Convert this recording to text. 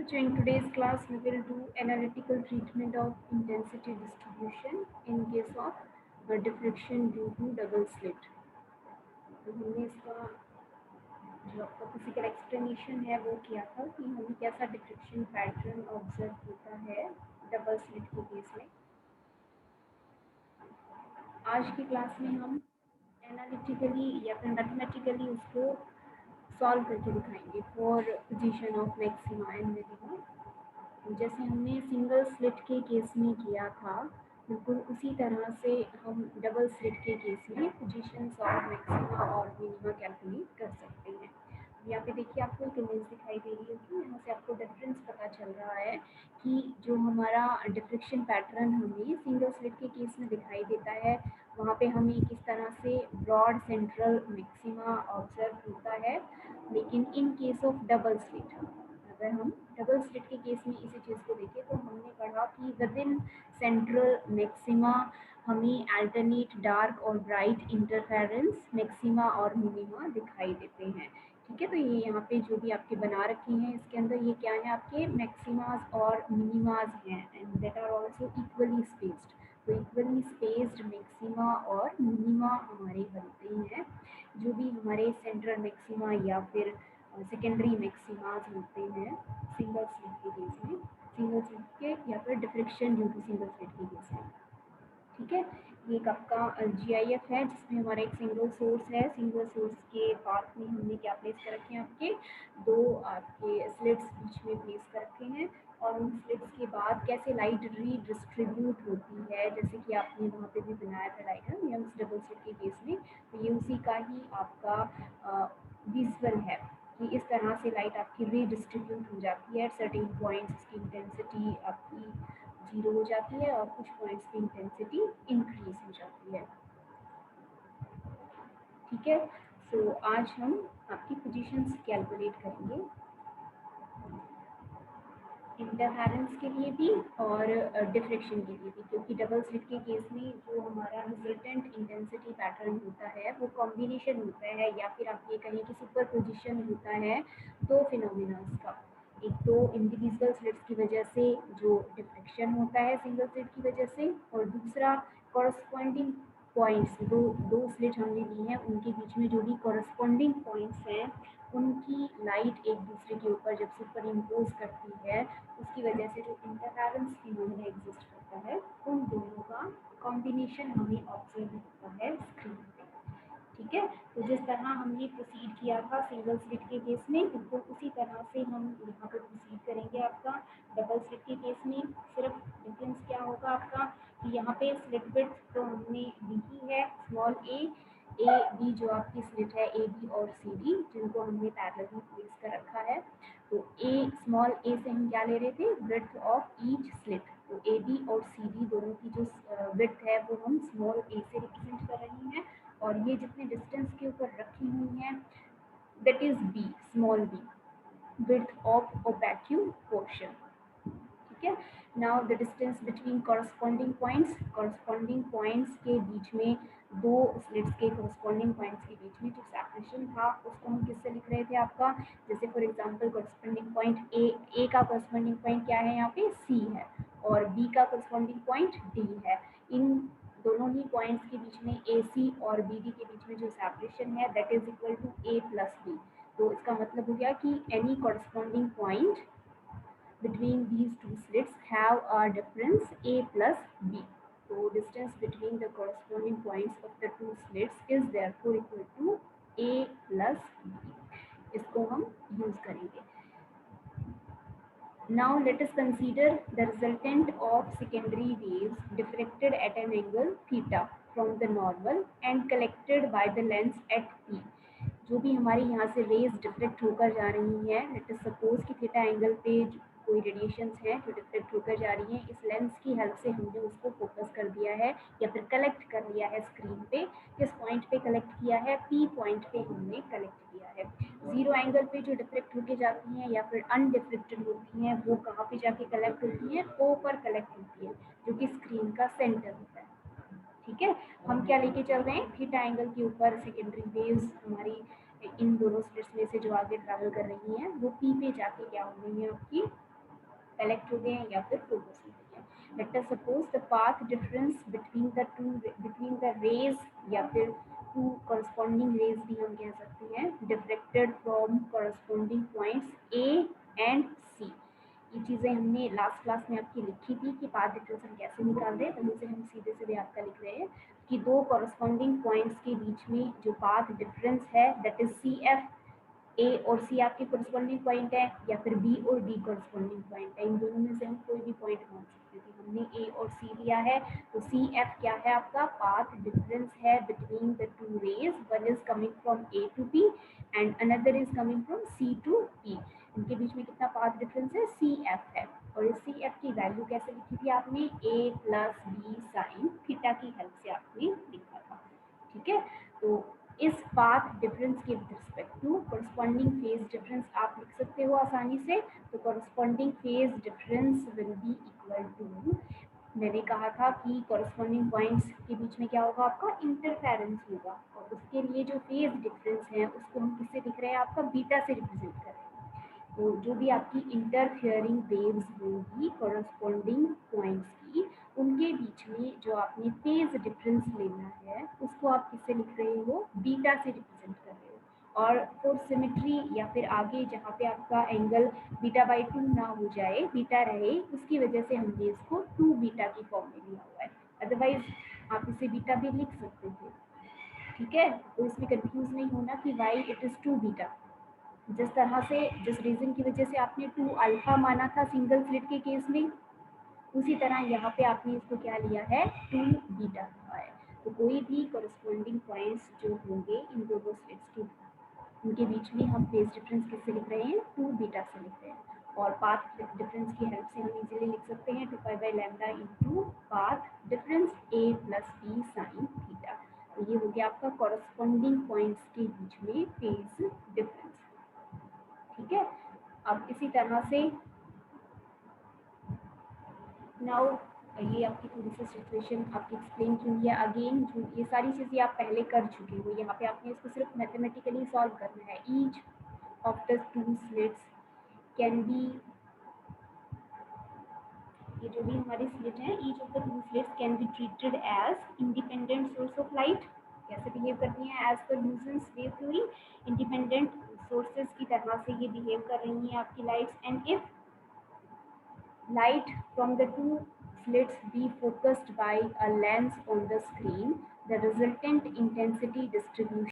So in today's class we will do analytical treatment of intensity distribution in case of diffraction due to double slit. तो हमने इसका जो आपका physical explanation है वो किया था कि हमें कैसा डिफ्रेक्शन पैटर्न ऑब्जर्व होता है डबल स्लिट के केस में। आज की क्लास में हम एनालिटिकली या फिर मैथमेटिकली उसको सॉल्व करके दिखाएंगे for position of maxima and minima. जैसे हमने सिंगल स्लिट के केस में किया था बिल्कुल उसी तरह से हम डबल स्लिट के केस में पोजीशंस ऑफ मैक्सिमा और मिनिमा कैलकुलेट कर सकते हैं। यहाँ पे देखिए आपको एक इमेज दिखाई दे रही होगी, यहाँ से आपको डिफरेंस पता चल रहा है कि जो हमारा डिफ्रेक्शन पैटर्न हमें सिंगल स्लिट के केस में दिखाई देता है वहाँ पे हमें किस तरह से ब्रॉड सेंट्रल मैक्सिमा ऑब्जर्व होता है, लेकिन in case of double slit अगर हम डबल स्लिट के केस में इसी चीज़ को देखें तो हमने पढ़ा कि विद इन सेंट्रल मैक्सिमा हमें अल्टरनेट डार्क और ब्राइट इंटरफेरेंस मैक्सिमा और मिनिमा दिखाई देते हैं। ठीक है, तो ये यहाँ पे जो भी आपके बना रखे हैं इसके अंदर ये क्या है, आपके मैक्सिमाज और मिनिमाज हैं and that are also equally spaced. तो इक्वली स्पेस्ड मैक्सिमा और मिनिमा हमारे बनते हैं। जो भी हमारे सेंट्रल मैक्सिमा या फिर सेकेंडरी मैक्सिमाज होते हैं सिंगल स्लिट के केस में, सिंगल स्लिट के या फिर diffraction due to single slit के केस में। ठीक है, ये एक आपका GIF है जिसमें हमारा एक सिंगल सोर्स है। सिंगल सोर्स के पाथ में हमने क्या प्लेस कर रखे हैं, आपके दो आपके स्लिट्स बीच में प्लेस कर रखे हैं और उन स्लिट्स के बाद कैसे लाइट रीडिस्ट्रीब्यूट होती है, जैसे कि आपने वहाँ पे भी बनाया था डायग्राम या उस डबल स्लिट के केस में, तो ये उसी का ही आपका विजुअल है कि इस तरह से लाइट आपकी रीडिस्ट्रीब्यूट हो जाती है। सर्टेन पॉइंट्स की इंटेंसिटी आपकी 0 हो जाती है और कुछ पॉइंट्स की इंटेंसिटी इंक्रीज हो जाती है। ठीक है, सो आज हम आपकी पोजीशंस कैलकुलेट करेंगे इंटरफेरेंस के लिए भी और डिफ्रेक्शन के लिए भी, क्योंकि डबल स्लिट के केस में जो हमारा रिजल्टेंट इंटेंसिटी पैटर्न होता है वो कॉम्बिनेशन होता है या फिर आप ये कहें कि सुपर पोजिशन होता है दो फिनोमिनास का। एक तो इंडिविजुअल स्लिट्स की वजह से जो डिफ्रेक्शन होता है सिंगल स्लिट की वजह से, और दूसरा कॉरस्पॉन्डिंग पॉइंट्स, दो स्लिट हमने ली हैं उनके बीच में जो भी कॉरस्पॉन्डिंग पॉइंट्स हैं उनकी लाइट एक दूसरे के ऊपर जब सुपर इम्पोज करती है उसकी वजह से जो इंटरफेरेंस फिनोमेना एग्जिस्ट करता है उन दोनों का कॉम्बिनेशन हमें ऑब्जर्व होता है स्क्रीन पे। ठीक है, तो जिस तरह हमने प्रोसीड किया था सिंगल स्लिट के केस में बिल्कुल उसी तरह से हम यहाँ पर प्रोसीड करेंगे आपका डबल स्लिट के केस में। सिर्फ डिफरेंस क्या होगा आपका कि यहाँ पे स्लिट विड्थ तो हमने दी ही है स्मॉल ए बी, जो आपकी स्लिट है ए बी और सी डी जिनको हमने पैरेलल प्लेस कर रखा है। तो स्मॉल ए से हम क्या ले रहे थे, विड्थ ऑफ ईच स्लिट। तो ए बी और सी डी दोनों की जो विड्थ है वो हम स्मॉल ए से रिप्रेजेंट कर रही हैं और ये जितने डिस्टेंस के ऊपर रखी हुई हैं that is B, small B, width of opaque portion. ठीक है, now the distance between corresponding points के बीच में, दो स्लिट्स के कॉरस्पॉन्डिंग पॉइंट्स के बीच में जो सेपरेशन था उसको हम किससे लिख रहे थे आपका, जैसे for example corresponding point A का कॉरस्पॉन्डिंग पॉइंट क्या है यहाँ पे सी है और बी का कॉरस्पॉन्डिंग पॉइंट डी है। इन दोनों ही पॉइंट्स के बीच में ए सी और बी डी के बीच में जो सेपरेशन है that is equal to A plus B. तो इसका मतलब हो गया कि any corresponding point between these two slits have a difference a plus b. So distance between the corresponding points of the two slits is therefore equal to a plus b. इसको हम use करेंगे। Now let us consider the resultant of secondary waves diffracted at an angle theta from the normal and collected by the lens at P. जो भी हमारी यहाँ से raise diffract होकर जा रही हैं, लेट अस सपोज कि थीटा एंगल पे कोई रेडिएशंस हैं जो डिफ्रेक्ट होकर जा रही हैं, इस लेंस की हेल्प से हमने उसको फोकस कर दिया है या फिर कलेक्ट कर लिया है स्क्रीन पे। किस पॉइंट पे कलेक्ट किया है, पी पॉइंट पे हमने कलेक्ट किया है। जीरो एंगल पे जो डिफ्रेक्ट होके जाती हैं या फिर अनडिफ्रेक्टेड होती हैं वो कहाँ पे जाके कलेक्ट होती हैं, ओ पर कलेक्ट होती है जो कि स्क्रीन का सेंटर होता है। ठीक है, हम क्या लेके चल रहे हैं, थीटा एंगल के ऊपर सेकेंडरी वेव्स हमारी इन दोनों स्लिट्स में से जो आगे ट्रैवल कर रही हैं वो पी पे जाके क्या हो रही है आपकी कलेक्ट हो गए हैं या फिर फोकस हो गए हैं। Let us suppose the path difference between the rays या फिर टू करस्पॉन्डिंग रेज भी हम कह सकते हैं, diffracted from corresponding points A and C. ये चीज़ें हमने लास्ट क्लास में आपकी लिखी थी कि पाथ डिफरेंस हम कैसे निकाल रहे हैं, वहीं से हम सीधे सीधे आपका लिख रहे हैं कि दो करस्पॉन्डिंग पॉइंट्स के बीच में जो पाथ डिफरेंस है दैट इज सी एफ, ए और सी आपके करस्पॉन्डिंग पॉइंट है या फिर बी और डी करस्पॉन्डिंग पॉइंट है, इन दोनों में से हम कोई भी पॉइंट मान सकते थे। हमने ए और सी लिया है तो सी एफ क्या है आपका पाथ डिफरेंस है between the two rays, one is coming from A to B and another is coming from C to E. इनके बीच में कितना पाथ डिफरेंस है, सी एफ है। और इस सी एफ की वैल्यू कैसे लिखी थी आपने, A plus B sine theta की हेल्प से आपने लिखा था। ठीक है, तो इस पाथ डिफरेंस के with respect to corresponding phase difference आप लिख सकते हो आसानी से। तो corresponding phase difference will be equal to, मैंने कहा था कि करस्पॉन्डिंग पॉइंट्स के बीच में क्या होगा आपका इंटरफेरेंस होगा, और उसके लिए जो फेज डिफरेंस है उसको हम किससे लिख रहे हैं, आपका बीटा से रिप्रेजेंट कर रहे हैं। तो जो भी आपकी इंटरफेयरिंग वेव्स होंगी करस्पॉन्डिंग पॉइंट्स की, उनके बीच में जो आपने फेज डिफरेंस लेना है उसको आप किससे लिख रहे हो, बीटा से रिप्रेजेंट कर रहे हो। और फॉर सिमेट्री या फिर आगे जहाँ पे आपका एंगल बीटा बाई टू ना हो जाए, बीटा रहे, उसकी वजह से हमने इसको टू बीटा की फॉर्म में लिया हुआ है, अदरवाइज आप इसे बीटा भी लिख सकते थे। ठीक है, तो इसमें कंफ्यूज नहीं होना कि why it is two beta. जिस तरह से जिस रीजन की वजह से आपने टू अल्फा माना था सिंगल स्लिट के केस में, उसी तरह यहाँ पे आपने इसको क्या लिया है, टू बीटा लिया है। तो कोई भी करस्पॉन्डिंग पॉइंट्स जो होंगे इन दोनों स्लिट्स के, उनके बीच में हम फेज डिफरेंस किससे लिख रहे हैं, टू बीटा से लिख रहे हैं। और पाथ डिफरेंस की हेल्प से हम इजीली लिख सकते हैं two pi by lambda into path difference A plus B sine theta. तो ये हो गया आपका करस्पॉन्डिंग पॉइंट्स के बीच में फेज डिफरेंस। ठीक है, अब इसी तरह से नाउ ये आपकी थोड़ी सी सिचुएशन आपकी एक्सप्लेन की हुई है। अगेन जो ये सारी चीज़ें आप पहले कर चुके हो, यहाँ पे आपने इसको सिर्फ मैथमेटिकली सॉल्व करना है। Each of the two slits can be, ये जो भी हमारी स्लिट है, each of the two slits can be treated as independent source of light. कैसे बिहेव करती हैं, as per Newton's wave theory, independent sources की तरह से ये बिहेव कर रही हैं आपकी lights. And if light from the two slits be focused by a lens on the screen, the resultant intensity distribution